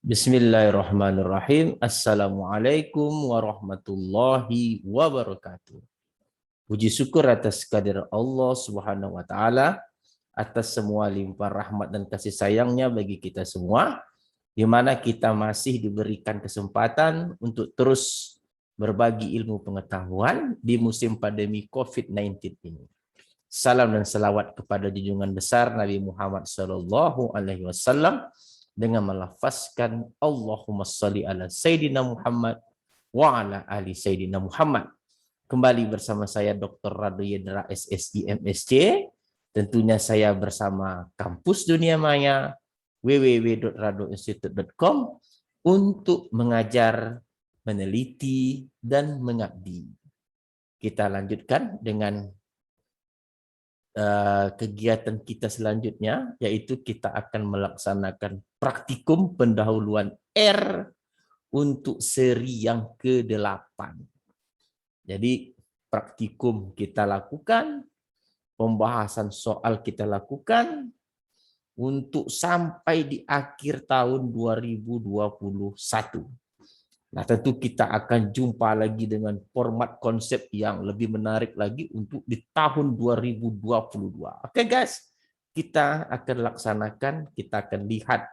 Bismillahirrahmanirrahim. Assalamualaikum warahmatullahi wabarakatuh. Puji syukur atas kehadirat Allah Subhanahu wa taala atas semua limpah rahmat dan kasih sayangnya bagi kita semua, di mana kita masih diberikan kesempatan untuk terus berbagi ilmu pengetahuan di musim pandemi COVID-19 ini. Salam dan salawat kepada junjungan besar Nabi Muhammad SAW dengan melafazkan Allahumma sholli ala Sayyidina Muhammad wa ala ali Sayyidina Muhammad. Kembali bersama saya Dr. Rado Yedra SSI MSc. Tentunya saya bersama Kampus Dunia Maya www.radoinstitute.com untuk mengajar, meneliti, dan mengabdi. Kita lanjutkan dengan kegiatan kita selanjutnya, yaitu kita akan melaksanakan praktikum pendahuluan R untuk seri yang ke-8. Jadi praktikum kita lakukan, pembahasan soal kita lakukan untuk sampai di akhir tahun 2021. Nah, tentu kita akan jumpa lagi dengan format konsep yang lebih menarik lagi untuk di tahun 2022. Oke guys, kita akan laksanakan, kita akan lihat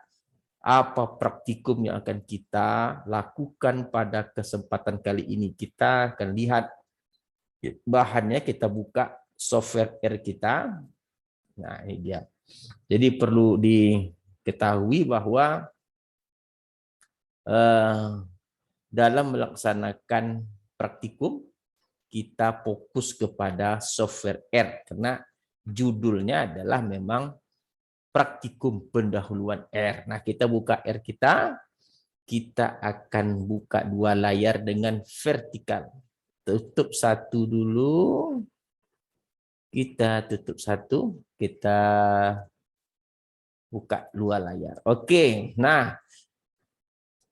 apa praktikum yang akan kita lakukan pada kesempatan kali ini. Kita akan lihat bahannya, kita buka software R kita. Nah, ini dia. Jadi perlu diketahui bahwa dalam melaksanakan praktikum, kita fokus kepada software R, karena judulnya adalah memang praktikum pendahuluan R. Nah, kita buka R kita akan buka dua layar dengan vertikal. Tutup satu dulu, kita tutup satu, kita buka dua layar. Oke, nah,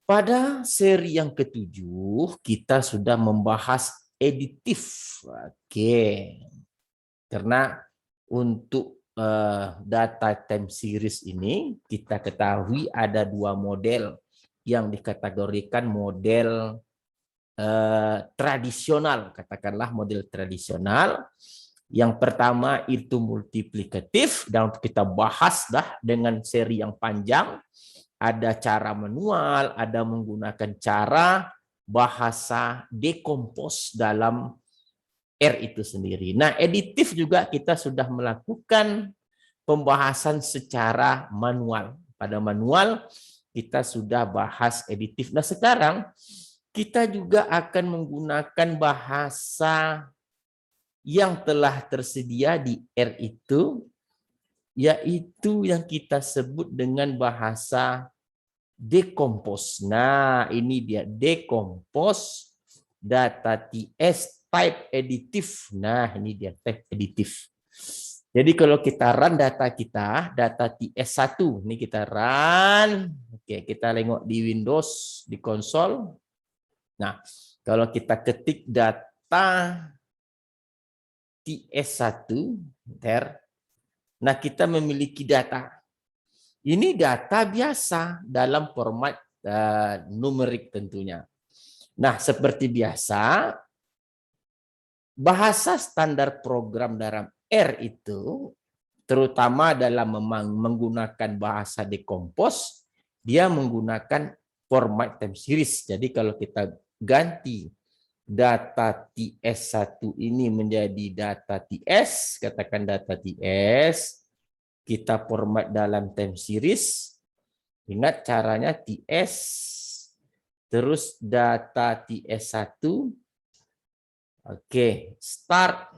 pada seri yang ke-7, kita sudah membahas editif. Oke. Karena untuk data time series ini, kita ketahui ada dua model yang dikategorikan model tradisional. Katakanlah model tradisional. Yang pertama itu multiplikatif, dan kita bahas dengan seri yang panjang. Ada cara manual, ada menggunakan cara bahasa dekompos dalam R itu sendiri. Nah, editif juga kita sudah melakukan pembahasan secara manual. Pada manual kita sudah bahas editif. Nah, sekarang kita juga akan menggunakan bahasa yang telah tersedia di R itu, yaitu yang kita sebut dengan bahasa decompose. Nah, ini dia decompose data TS type editif. Nah, ini dia type editif. Jadi kalau kita run data kita, data TS1, ini kita run. Oke, kita tengok di Windows, di konsol. Nah, kalau kita ketik data TS1, nah kita memiliki data. Ini data biasa dalam format numerik tentunya. Nah, seperti biasa, bahasa standar program dalam R itu, terutama dalam menggunakan bahasa decompose, dia menggunakan format time series. Jadi kalau kita ganti data TS1 ini menjadi data TS, katakan data TS, kita format dalam time series. Ingat caranya TS, terus data TS1. Oke, start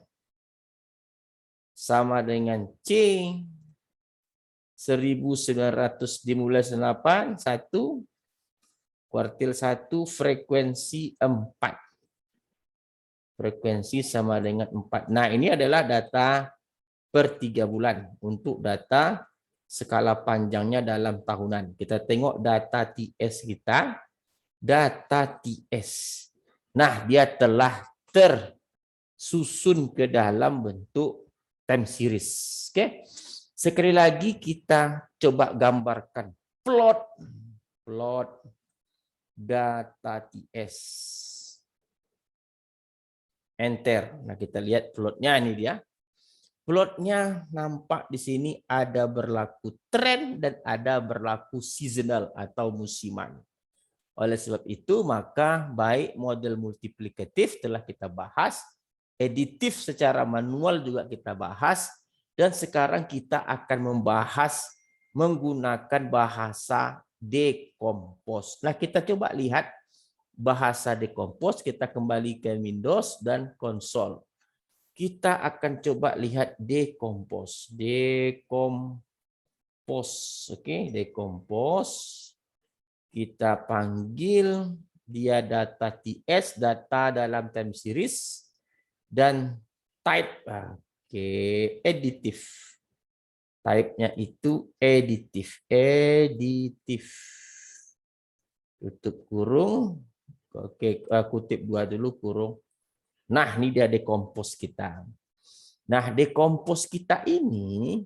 sama dengan C 1900 dimulai 8, 1, kuartil 1, frekuensi 4. Frekuensi sama dengan 4. Nah, ini adalah data per 3 bulan untuk data skala panjangnya dalam tahunan. Kita tengok data TS kita, data TS. Nah, dia telah tersusun ke dalam bentuk time series. Oke. Sekali lagi kita coba gambarkan plot plot data TS. Enter. Nah, kita lihat plotnya ini dia. Plotnya nampak di sini ada berlaku tren dan ada berlaku seasonal atau musiman. Oleh sebab itu, maka baik model multiplikatif telah kita bahas, editif secara manual juga kita bahas, dan sekarang kita akan membahas menggunakan bahasa decompose. Nah, kita coba lihat bahasa decompose, kita kembali ke Windows dan konsol. Kita akan coba lihat decompose. Oke, decompose. Kita panggil dia data TS, data dalam time series, dan type. Oke, editif. Type-nya itu editif. Tutup kurung. Oke, kutip 2 dulu kurung. Nah, ini dia decompose kita. Nah, decompose kita ini,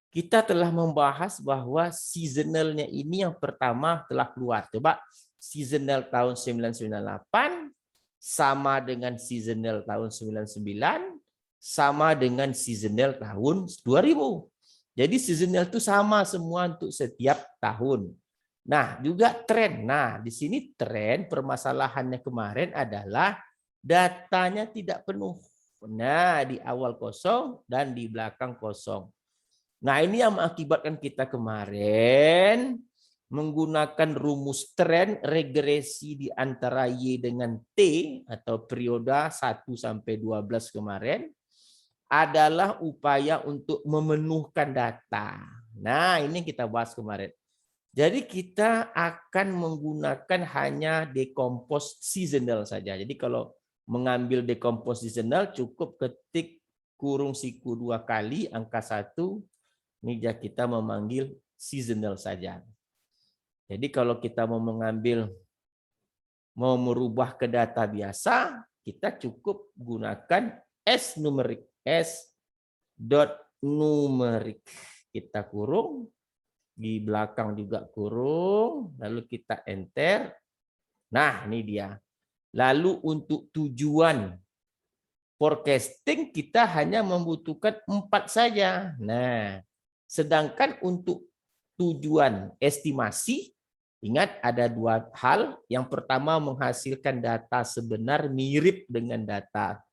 kita telah membahas bahwa seasonalnya ini yang pertama telah keluar. Coba, seasonal tahun 1998 sama dengan seasonal tahun 99, sama dengan seasonal tahun 2000. Jadi seasonal itu sama semua untuk setiap tahun. Nah, juga tren. Nah, di sini tren permasalahannya kemarin adalah datanya tidak penuh. Nah, di awal kosong dan di belakang kosong. Nah, ini yang mengakibatkan kita kemarin menggunakan rumus tren regresi di antara Y dengan T atau periode 1 sampai 12 kemarin adalah upaya untuk memenuhkan data. Nah, ini kita bahas kemarin. Jadi kita akan menggunakan hanya decompose seasonal saja. Jadi kalau mengambil decompose seasonal cukup ketik kurung siku 2 kali angka 1. Ini kita memanggil seasonal saja. Jadi kalau kita mau merubah ke data biasa, kita cukup gunakan S numerik. S dot numerik. Kita kurung. Di belakang juga kurung, lalu kita enter. Nah, ini dia. Lalu untuk tujuan forecasting kita hanya membutuhkan 4 saja. Nah, sedangkan untuk tujuan estimasi, ingat ada 2 hal. Yang pertama menghasilkan data sebenar mirip dengan data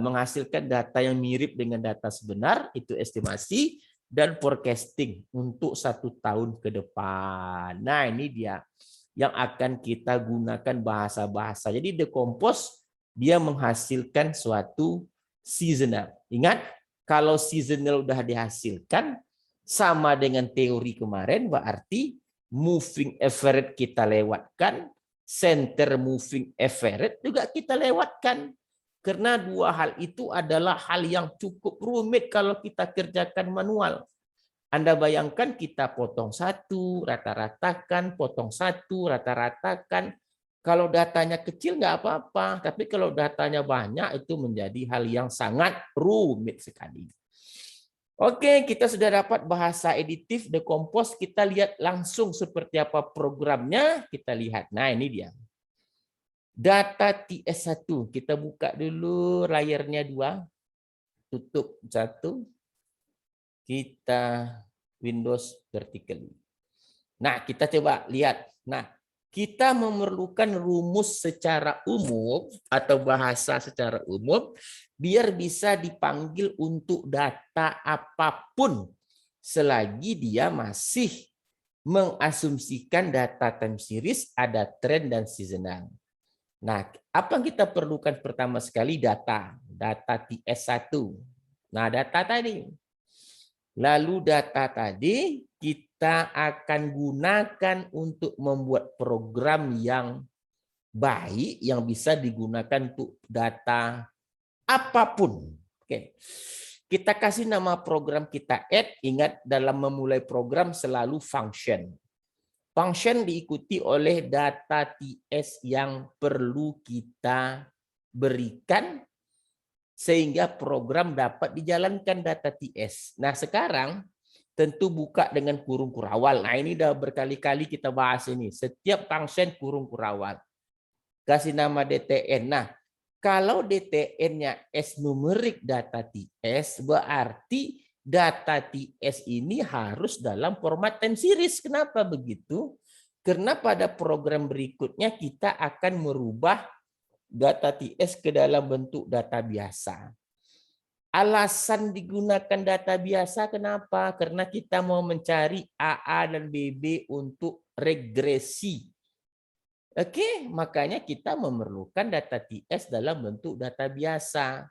menghasilkan data yang mirip dengan data sebenar, itu estimasi, dan forecasting untuk 1 tahun ke depan. Nah, ini dia yang akan kita gunakan bahasa-bahasa. Jadi decompose dia menghasilkan suatu seasonal. Ingat, kalau seasonal udah dihasilkan sama dengan teori kemarin, berarti moving average kita lewatkan, center moving average juga kita lewatkan. Karena 2 hal itu adalah hal yang cukup rumit kalau kita kerjakan manual. Anda bayangkan kita potong 1, rata-ratakan, potong 1, rata-ratakan. Kalau datanya kecil nggak apa-apa, tapi kalau datanya banyak itu menjadi hal yang sangat rumit sekali. Oke, kita sudah dapat bahasa editif, decompose. Kita lihat langsung seperti apa programnya. Kita lihat. Nah, ini dia. Data TS1, kita buka dulu layarnya 2, tutup 1, kita Windows vertically. Nah, kita coba lihat. Nah, kita memerlukan rumus secara umum atau bahasa secara umum biar bisa dipanggil untuk data apapun selagi dia masih mengasumsikan data time series, ada trend dan seasonal. Nah, apa yang kita perlukan pertama sekali? Data TS1. Nah, data tadi. Lalu data tadi kita akan gunakan untuk membuat program yang baik, yang bisa digunakan untuk data apapun. Oke. Kita kasih nama program kita add. Ingat, dalam memulai program selalu function. Function diikuti oleh data TS yang perlu kita berikan sehingga program dapat dijalankan data TS. Nah, sekarang tentu buka dengan kurung kurawal. Nah, ini udah berkali-kali kita bahas ini. Setiap function kurung kurawal. Kasih nama DTN. Nah, kalau DTN-nya S numerik data TS, berarti data TS ini harus dalam format time series. Kenapa begitu? Karena pada program berikutnya kita akan merubah data TS ke dalam bentuk data biasa. Alasan digunakan data biasa kenapa? Karena kita mau mencari AA dan BB untuk regresi. Oke, makanya kita memerlukan data TS dalam bentuk data biasa.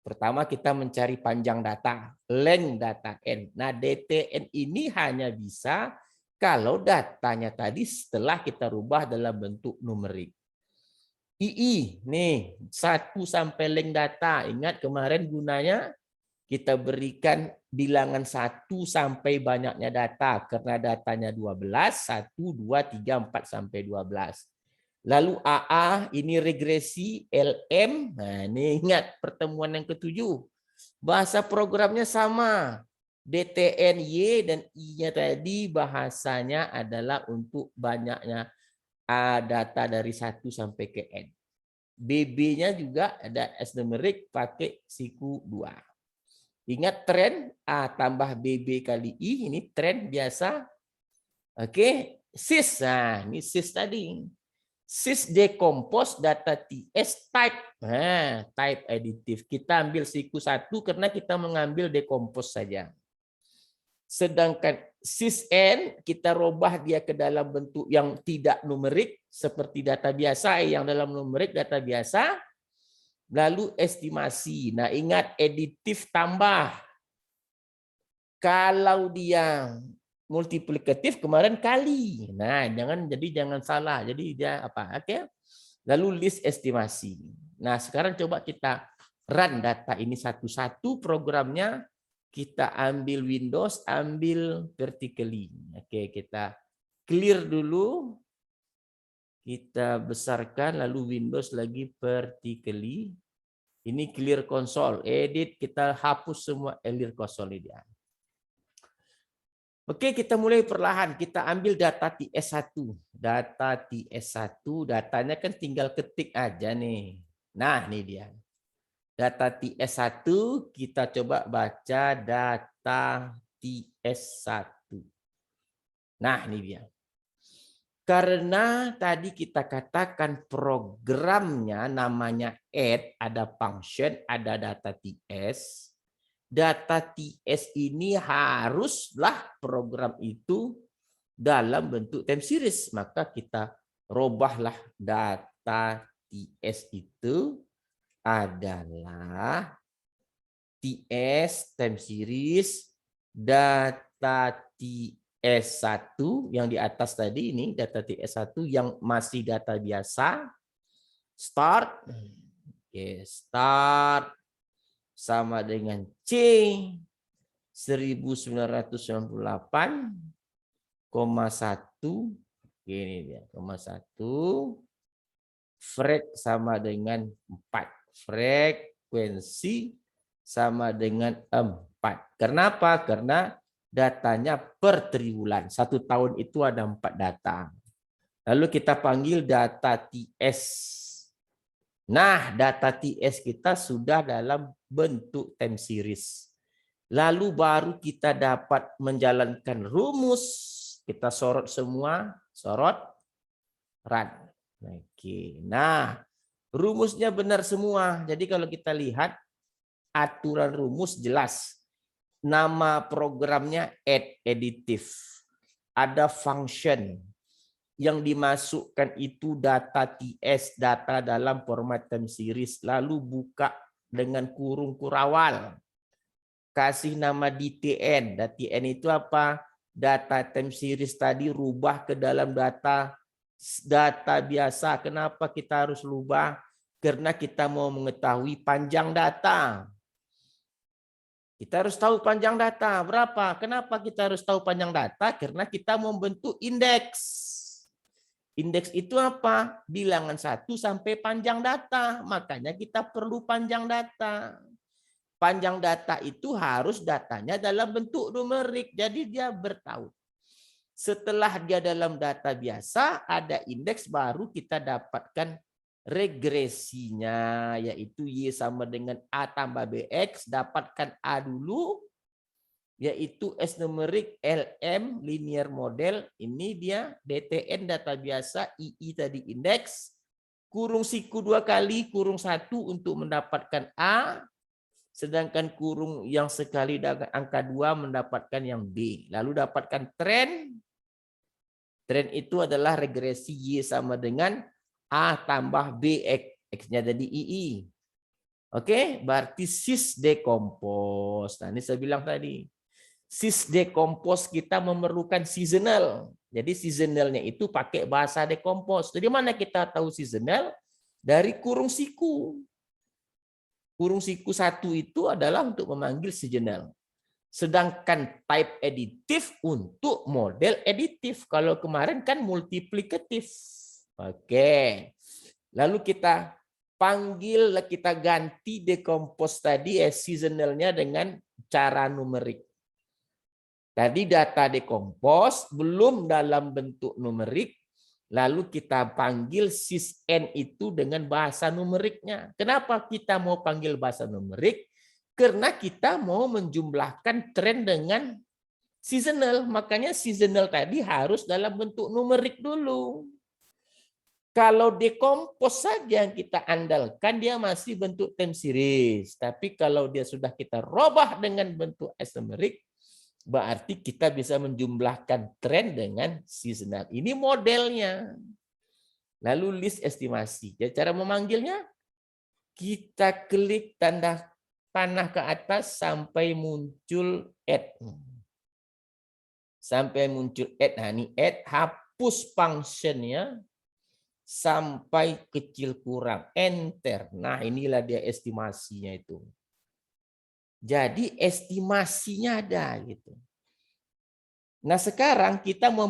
Pertama kita mencari panjang data, length data N. Nah, DTN ini hanya bisa kalau datanya tadi setelah kita rubah dalam bentuk numerik. II, nih 1 sampai length data. Ingat kemarin gunanya kita berikan bilangan 1 sampai banyaknya data. Karena datanya 12, 1, 2, 3, 4 sampai 12. Lalu AA, ini regresi, LM. Nah, ini ingat pertemuan yang ketujuh. Bahasa programnya sama. DTN Y dan I-nya tadi bahasanya adalah untuk banyaknya data dari 1 sampai ke N. BB-nya juga ada S numerik pakai siku 2. Ingat tren A tambah BB kali I, ini tren biasa. Oke, sys. Nah, ini sys tadi. Sys decompose data TS type. Nah, type additive. Kita ambil siku 1 karena kita mengambil decompose saja. Sedangkan sys-n kita robah dia ke dalam bentuk yang tidak numerik seperti data biasa yang dalam numerik data biasa. Lalu estimasi. Nah, ingat additive tambah. Kalau dia multiplikatif kemarin kali. Nah, jangan salah. Jadi dia apa? Oke. Lalu list estimasi. Nah, sekarang coba kita run data ini satu-satu programnya. Kita ambil Windows, ambil vertically. Oke, kita clear dulu. Kita besarkan lalu Windows lagi vertically. Ini clear console. Edit, kita hapus semua clear console ini dia. Oke, kita mulai perlahan. Kita ambil data TS1. Data TS1, datanya kan tinggal ketik aja nih. Nah, ini dia. Data TS1, kita coba baca data TS1. Nah, ini dia. Karena tadi kita katakan programnya namanya add, ada function, ada data TS. Data TS ini haruslah program itu dalam bentuk time series. Maka kita robahlah data TS itu adalah TS time series data TS1 yang di atas tadi ini data TS1 yang masih data biasa. Start. Oke, start sama dengan C 1998,1 ini dia, 1 frek sama dengan 4, frekuensi sama dengan 4. Kenapa? Karena datanya per triwulan. 1 tahun itu ada 4 data. Lalu kita panggil data TS. Nah, data TS kita sudah dalam bentuk time series. Lalu baru kita dapat menjalankan rumus. Kita sorot semua, sorot, run. Oke. Nah, rumusnya benar semua. Jadi kalau kita lihat aturan rumus jelas. Nama programnya add additive. Ada function. Yang dimasukkan itu data TS, data dalam format time series, lalu buka dengan kurung kurawal. Kasih nama DTN. DTN itu apa? Data time series tadi rubah ke dalam data biasa. Kenapa kita harus rubah? Karena kita mau mengetahui panjang data. Kita harus tahu panjang data berapa. Kenapa kita harus tahu panjang data? Karena kita membentuk indeks. Indeks itu apa? Bilangan 1 sampai panjang data. Makanya kita perlu panjang data. panjang data itu harus datanya dalam bentuk numerik. Jadi dia bertaut. Setelah dia dalam data biasa, ada indeks baru kita dapatkan regresinya, yaitu Y sama dengan A tambah BX, dapatkan A dulu, yaitu S numerik, LM, linear model, ini dia DTN data biasa, II tadi indeks, kurung siku 2 kali, kurung 1 untuk mendapatkan A, sedangkan kurung yang sekali angka 2 mendapatkan yang B. Lalu dapatkan tren. Tren itu adalah regresi Y sama dengan A tambah BX. X-nya jadi II. Oke, berarti cis dekompos. Nah, ini saya bilang tadi. Cis dekompos kita memerlukan seasonal. Jadi seasonalnya itu pakai bahasa dekompos. Dari mana kita tahu seasonal? Dari kurung siku. Kurung siku 1 itu adalah untuk memanggil seasonal. Sedangkan type editif untuk model editif. Kalau kemarin kan multiplikatif. Oke. Lalu kita panggil, kita ganti dekompos tadi seasonalnya dengan cara numerik. Tadi data dekompos belum dalam bentuk numerik. Lalu kita panggil sysn itu dengan bahasa numeriknya. Kenapa kita mau panggil bahasa numerik? Karena kita mau menjumlahkan tren dengan seasonal. Makanya seasonal tadi harus dalam bentuk numerik dulu. Kalau dekompos saja yang kita andalkan, dia masih bentuk time series. Tapi kalau dia sudah kita robah dengan bentuk S numerik, berarti kita bisa menjumlahkan tren dengan seasonal. Ini modelnya. Lalu list estimasi. Jadi cara memanggilnya, kita klik tanda panah ke atas sampai muncul add. Sampai muncul add. Nah, ini add, hapus functionnya sampai kecil kurang. Enter. Nah, inilah dia estimasinya itu. Jadi estimasinya ada gitu. Nah, sekarang kita mau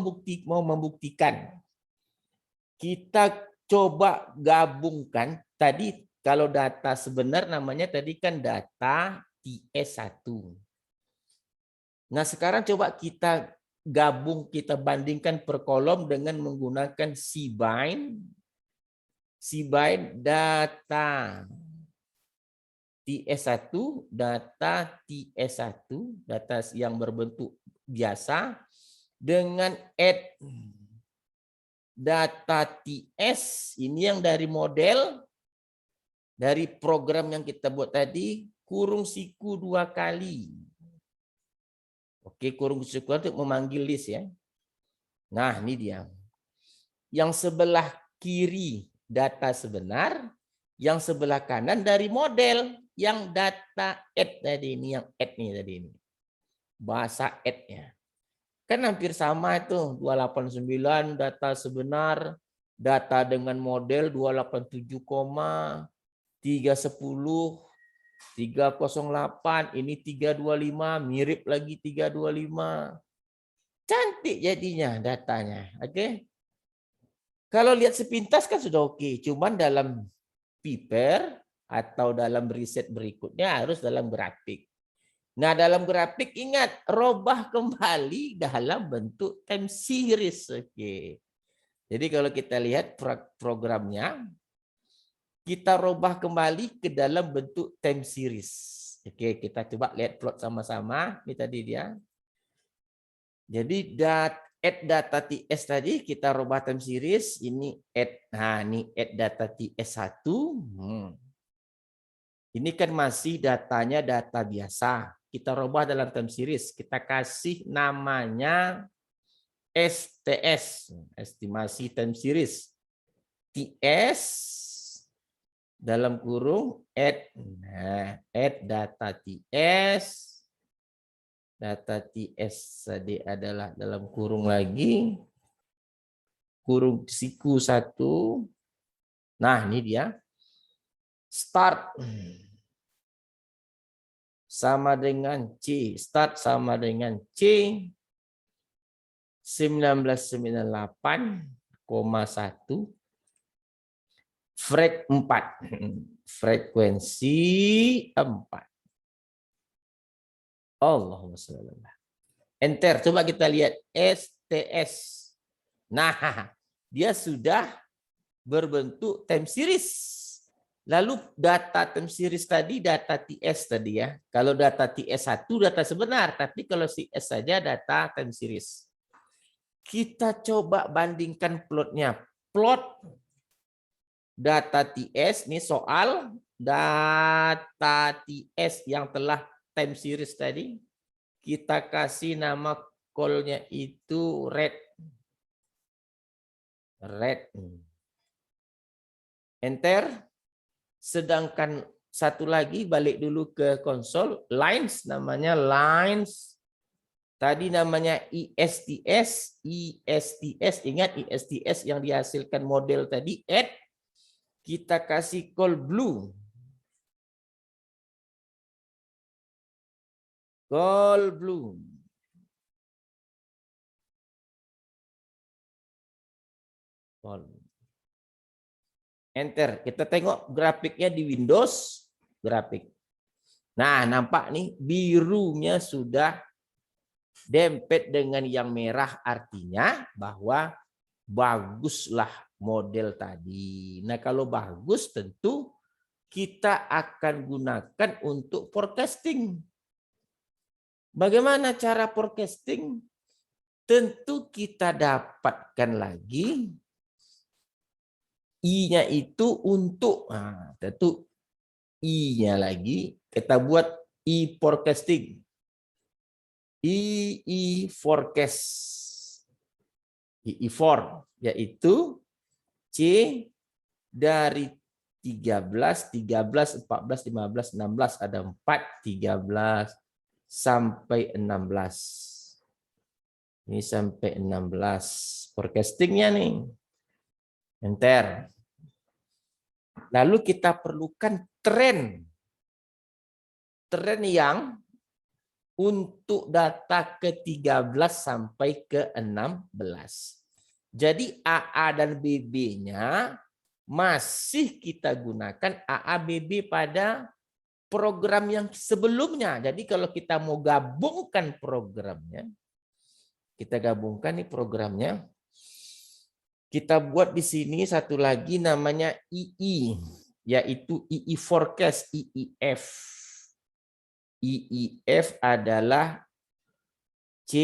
membuktikan. Kita coba gabungkan tadi. Kalau data sebenar namanya tadi kan data TS1. Nah, sekarang coba kita gabung, kita bandingkan per kolom dengan menggunakan cbind. Cbind data TS1, data TS1, data yang berbentuk biasa, dengan add data TS, ini yang dari model, dari program yang kita buat tadi, kurung siku 2 kali. Oke, kurung siku untuk memanggil list ya. Nah, ini dia. Yang sebelah kiri data sebenar, yang sebelah kanan dari model, yang data add tadi ini, yang add nih tadi ini. Bahasa add-nya. Kan hampir sama itu, 289 data sebenar, data dengan model 287, 310, 308, ini 325, mirip lagi 325. Cantik jadinya datanya. Oke. Kalau lihat sepintas kan sudah oke, cuman dalam paper atau dalam riset berikutnya harus dalam grafik. Nah, dalam grafik ingat robah kembali dalam bentuk time series. Oke. Jadi kalau kita lihat programnya, kita robah kembali ke dalam bentuk time series. Oke, kita coba lihat plot sama-sama. Ini tadi dia. Jadi add data TS tadi kita robah time series. Ini add, nah ini add data TS1. Ini kan masih datanya data biasa. Kita robah dalam time series. Kita kasih namanya STS, estimasi time series. TS dalam kurung add, nah, add data TS. Data TS tadi adalah dalam kurung lagi. Kurung siku 1. Nah, ini dia. Start sama dengan C. Start sama dengan C. 1998,1. Frekuensi 4. Allahumma sholli ala Muhammad. Enter, coba kita lihat STS. Nah, dia sudah berbentuk time series. Lalu data time series tadi, data TS tadi ya. Kalau data TS1 data sebenar, tapi kalau CS saja data time series. Kita coba bandingkan plotnya. Plot data TS, ini soal data TS yang telah time series tadi. Kita kasih nama call-nya itu red. Red. Enter. Sedangkan satu lagi balik dulu ke konsol, lines namanya lines. Tadi namanya ISTS, ingat ISTS yang dihasilkan model tadi add. Kita kasih call blue. Call blue. Call. Enter. Kita tengok grafiknya di Windows. Grafik. Nah, nampak nih birunya sudah dempet dengan yang merah, artinya bahwa baguslah model tadi. Nah, kalau bagus tentu kita akan gunakan untuk forecasting. Bagaimana cara forecasting? Tentu kita dapatkan lagi I-nya itu untuk, nah, tentu I-nya lagi kita buat I forecasting. II forecast. II4 yaitu C dari 13, 13, 14, 15, 16 ada 4, 13 sampai 16. Ini sampai 16 forecastingnya nih. Enter. Lalu kita perlukan tren. Tren yang untuk data ke-13 sampai ke-16. Jadi AA dan BB-nya masih kita gunakan AA BB pada program yang sebelumnya. Jadi kalau kita mau gabungkan programnya, kita gabungkan nih programnya. Kita buat di sini satu lagi namanya II, yaitu II forecast, IIF. IIF adalah C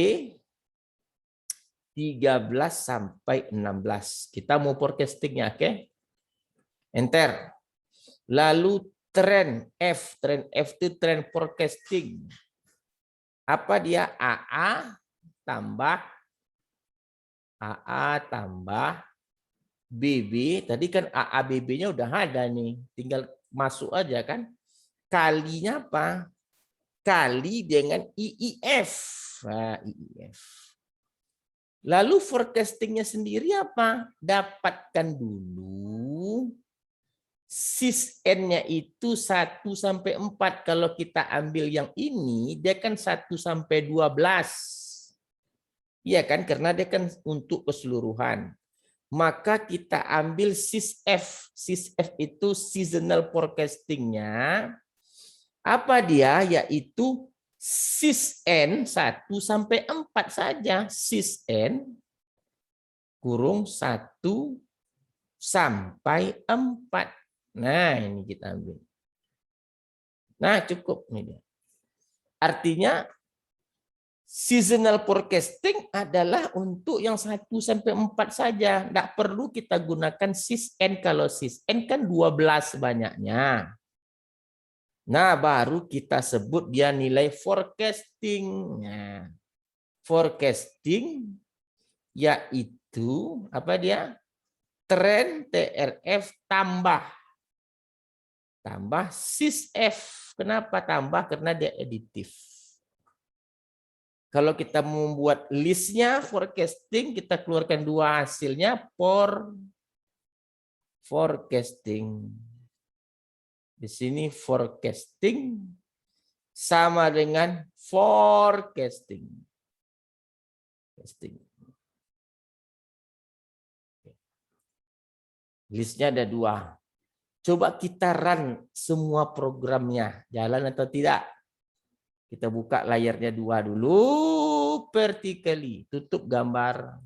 13 sampai 16. Kita mau forecastingnya, oke? Enter. Lalu tren F itu tren forecasting. Apa dia? AA tambah BB. Tadi kan AA BB-nya udah ada nih. Tinggal masuk aja kan. Kalinya apa? Kali dengan IIF. Nah, IIF. Lalu forecastingnya sendiri apa? Dapatkan dulu sis-n-nya itu 1 sampai 4. Kalau kita ambil yang ini, dia kan 1 sampai 12. Iya kan? Karena dia kan untuk keseluruhan. Maka kita ambil sis-f. Sis-f itu seasonal forecastingnya. Apa dia? Yaitu sis-n 1 sampai 4 saja. Sis-n kurung 1 sampai 4. Nah, ini kita ambil. Nah, cukup ini dia. Artinya seasonal forecasting adalah untuk yang 1 sampai 4 saja. Tidak perlu kita gunakan sis-n. Kalau sis-n kan 12 banyaknya. Nah, baru kita sebut dia nilai forecasting. Nah, forecasting yaitu apa dia? Tren TRF tambah sis-f. Kenapa tambah? Karena dia aditif. Kalau kita membuat listnya forecasting, kita keluarkan dua hasilnya forecasting. Di sini forecasting sama dengan forecasting. Listnya ada dua. Coba kita run semua programnya, jalan atau tidak. Kita buka layarnya 2 dulu, vertically, tutup gambar,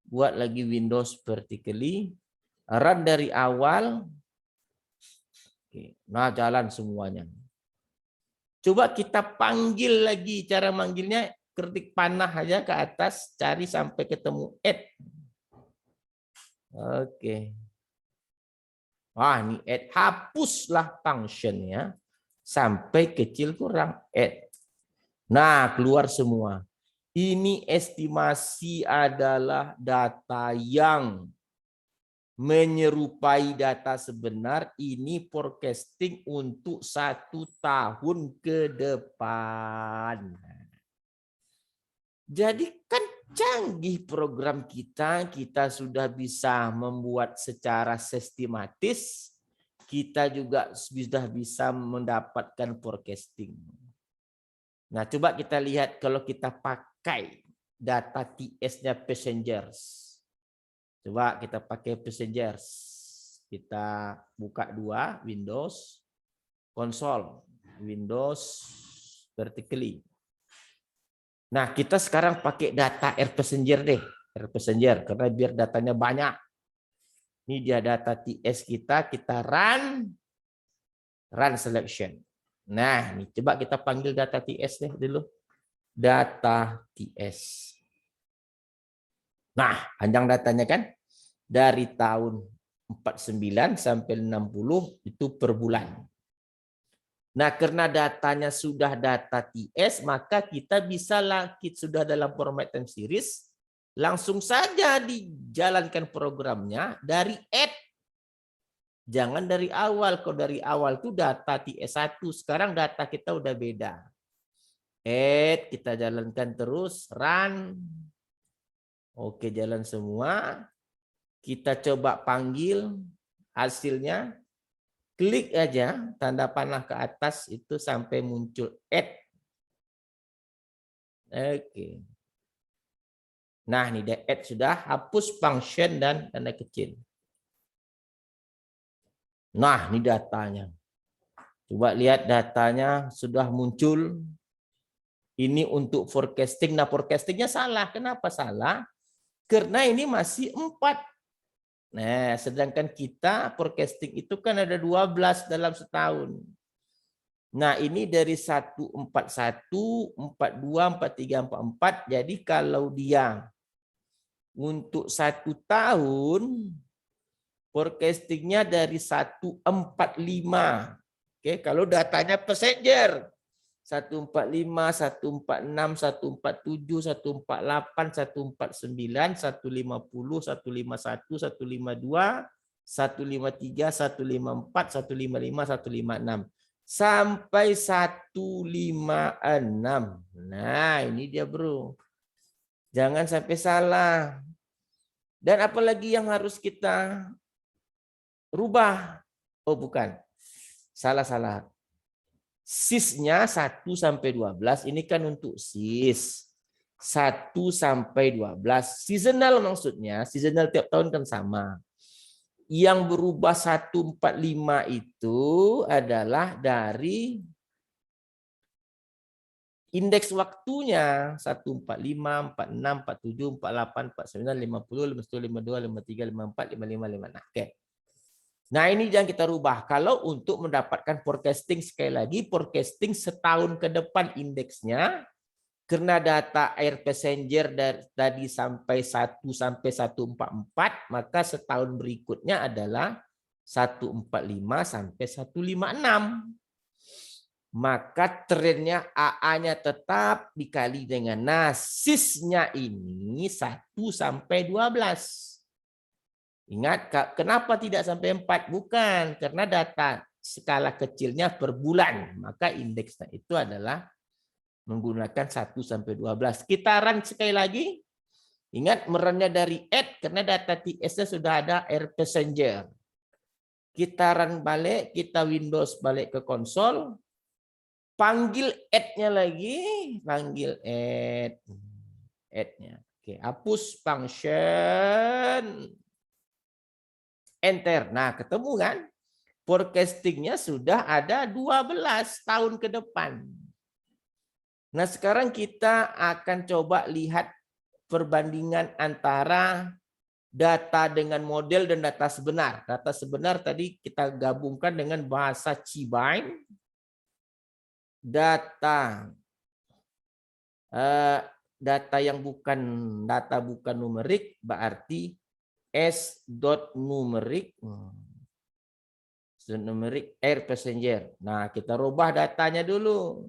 buat lagi Windows vertically, run dari awal. Oke. Nah, jalan semuanya. Coba kita panggil lagi, cara manggilnya ketik panah aja ke atas, cari sampai ketemu add. Oke. Wah, ini add, hapuslah functionnya sampai kecil kurang add. Nah, keluar semua. Ini estimasi adalah data yang menyerupai data sebenar. Ini forecasting untuk 1 tahun ke depan. Jadi kan canggih program kita sudah bisa membuat secara sistematis, kita juga sudah bisa mendapatkan forecasting. Nah, coba kita lihat kalau kita pakai data TS-nya passengers. Coba kita pakai passengers. Kita buka 2, Windows, konsol, Windows vertically. Nah, kita sekarang pakai data Air Passenger deh. Air Passenger, karena biar datanya banyak. Ini dia data TS kita run selection. Nah, ini coba kita panggil data TS deh dulu. Data TS. Nah, panjang datanya kan? Dari tahun 49 sampai 60 itu per bulan. Nah, karena datanya sudah data TS, maka kita bisa sudah dalam format time series, langsung saja dijalankan programnya dari add. Jangan dari awal. Kalau dari awal itu data TS1, sekarang data kita udah beda. Add, kita jalankan terus, run. Oke, jalan semua. Kita coba panggil hasilnya. Klik aja tanda panah ke atas itu sampai muncul add. Oke. Nah, ini add sudah, hapus function dan tanda kecil. Nah, ini datanya. Coba lihat datanya sudah muncul. Ini untuk forecasting. Nah, forecastingnya salah. Kenapa salah? Karena ini masih 4. Nah, sedangkan kita forecasting itu kan ada 12 dalam setahun. Nah, ini dari 141, 42, 43, 44. Jadi kalau dia untuk 1 tahun, forecastingnya dari 145. Oke, kalau datanya passenger. 145, 146, 147, 148, 149, 150, 151, 152, 153, 154, 155, 156. Sampai 156. Nah, ini dia, Bro. Jangan sampai salah. Dan apalagi yang harus kita rubah? Oh, bukan. Salah. Sis-nya 1 sampai 12 ini kan untuk sis. 1 sampai 12 seasonal, maksudnya seasonal tiap tahun kan sama. Yang berubah 145 itu adalah dari indeks waktunya 145, 46, 47, 48, 49, 50, 51, 52, 53, 54, 55, 56. Oke. Nah, ini yang kita rubah. Kalau untuk mendapatkan forecasting, sekali lagi, forecasting setahun ke depan indeksnya, karena data air passenger dari tadi sampai 1 sampai 144, maka setahun berikutnya adalah 145 sampai 156. Maka trennya AA-nya tetap dikali dengan nasisnya ini 1 sampai 12. Ingat, kenapa tidak sampai 4? Bukan, karena data skala kecilnya per bulan. Maka indeksnya itu adalah menggunakan 1 sampai 12. Kita run sekali lagi. Ingat, merannya dari add, karena data TS-nya sudah ada air passenger. Kita run balik, kita Windows balik ke konsol. Panggil add-nya lagi. Panggil add. Add-nya. Oke, hapus function. Enter. Nah, ketemu kan? Forecastingnya sudah ada 12 tahun ke depan. Nah, sekarang kita akan coba lihat perbandingan antara data dengan model dan data sebenar. Data sebenar tadi kita gabungkan dengan bahasa Cibain. Data yang bukan numerik berarti s.numerik air passenger. Nah, kita rubah datanya dulu.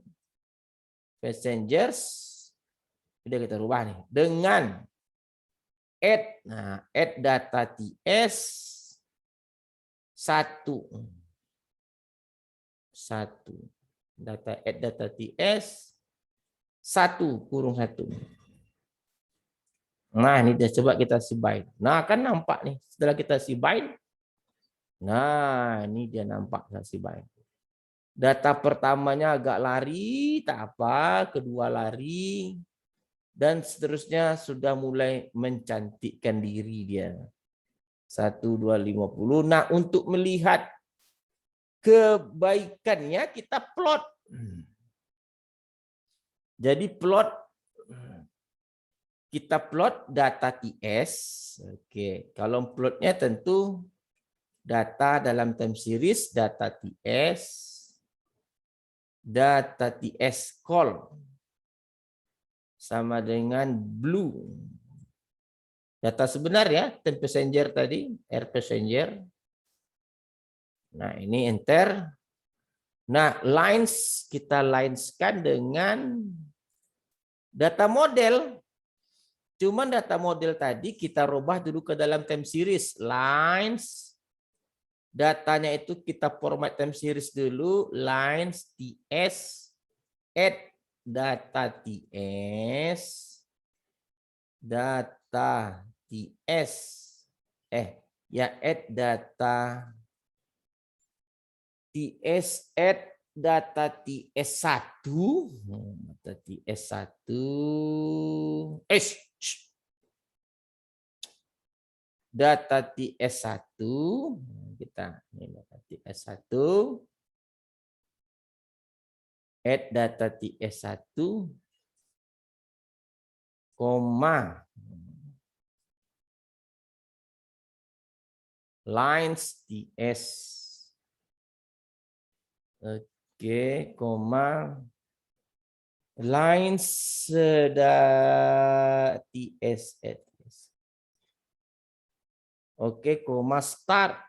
Passengers udah kita rubah nih dengan add. Nah, add data TS 1. Add data TS 1 kurung 1. Nah, ini dia coba kita sibain. Nah, kan nampak nih setelah kita sibain. Nah, ini dia nampak sibain. Data pertamanya agak lari, tak apa, kedua lari, dan seterusnya sudah mulai mencantikkan diri dia. 1, 2, 50. Nah, untuk melihat kebaikannya kita plot. Jadi kita plot data TS. Oke, kalau plotnya tentu data dalam time series, data TS call sama dengan blue. Data sebenar ya, time passenger tadi, air passenger. Nah, ini enter. Nah, lines kita lineskan dengan data model. Cuman data model tadi kita rubah dulu ke dalam time series. Lines. Datanya itu kita format time series dulu. Lines TS. Add data TS. Data TS. Add data TS. Add data TS1. Data TS1. Data TS1 kita ini data TS1 add data TS1 koma lines TS koma lines TS koma start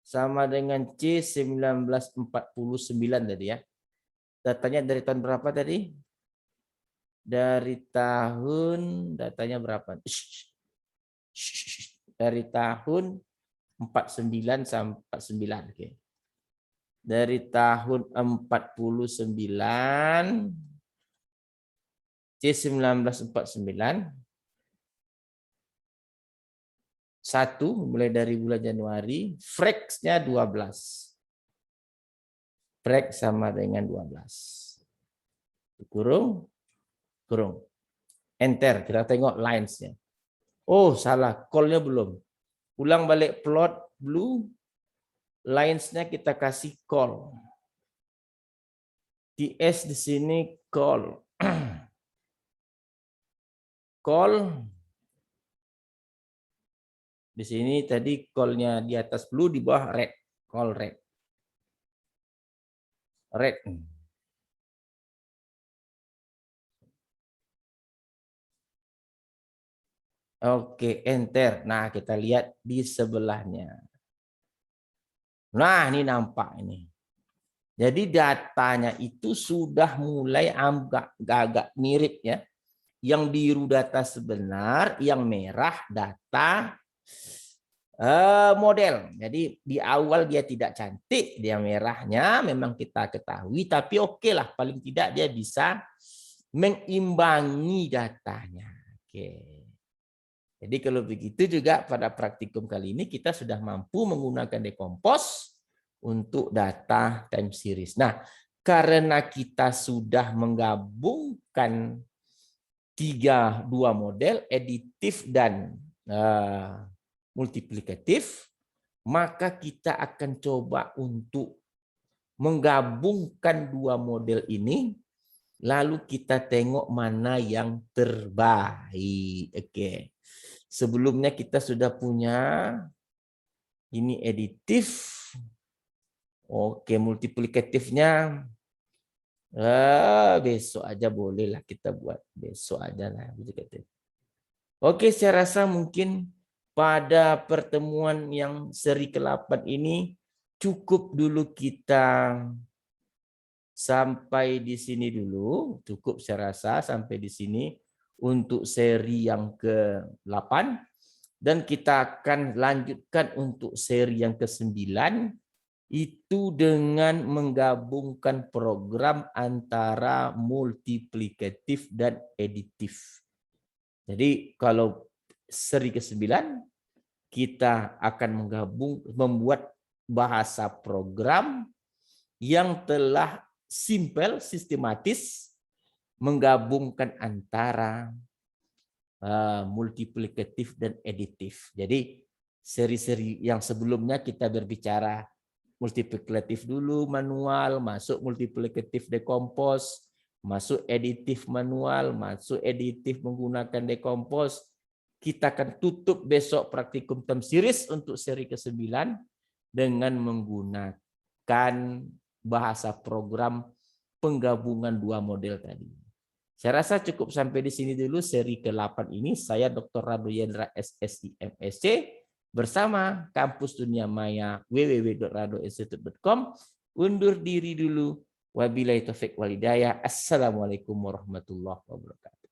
sama dengan C1949 tadi ya. Datanya dari tahun berapa tadi? Dari tahun, datanya berapa? Dari tahun 49 sampai 49. Oke. Dari tahun 49 C1949 1 mulai dari bulan Januari, frex-nya 12. Frex sama dengan 12. Kurung. Enter, kita tengok lines-nya. Oh, salah, call-nya belum. Ulang balik plot blue, lines-nya kita kasih call. TS di sini call. Call. Di sini tadi call-nya di atas blue, di bawah red. Call red. Red. Oke, enter. Nah, kita lihat di sebelahnya. Nah, ini nampak ini. Jadi datanya itu sudah mulai agak mirip ya. Yang biru data sebenar, yang merah data model. Jadi di awal dia tidak cantik, dia merahnya memang kita ketahui, tapi oke lah, paling tidak dia bisa mengimbangi datanya. Oke. Jadi kalau begitu juga pada praktikum kali ini kita sudah mampu menggunakan decompose untuk data time series. Nah, karena kita sudah menggabungkan dua model, editif dan multiplikatif, maka kita akan coba untuk menggabungkan dua model ini lalu kita tengok mana yang terbaik. Oke. Sebelumnya kita sudah punya ini editif. Oke, multiplikatifnya besok aja boleh lah kita buat. Besok aja lah. Oke, saya rasa mungkin pada pertemuan yang seri ke-8 ini cukup dulu kita sampai di sini dulu. Cukup saya rasa sampai di sini untuk seri yang ke-8. Dan kita akan lanjutkan untuk seri yang ke-9 itu dengan menggabungkan program antara multiplikatif dan editif. Jadi kalau seri ke-9 kita akan membuat bahasa program yang telah simple, sistematis, menggabungkan antara multiplikatif dan editif. Jadi seri-seri yang sebelumnya kita berbicara multiplikatif dulu manual, masuk multiplikatif decompose, masuk editif manual, masuk editif menggunakan decompose. Kita akan tutup besok praktikum term series untuk seri ke-9 dengan menggunakan bahasa program penggabungan dua model tadi. Saya rasa cukup sampai di sini dulu seri ke-8 ini. Saya Dr. Rado Yendra SSI MSc bersama Kampus Dunia Maya www.radoinstitute.com undur diri dulu. Wabillahi taufik walhidayah. Assalamualaikum warahmatullahi wabarakatuh.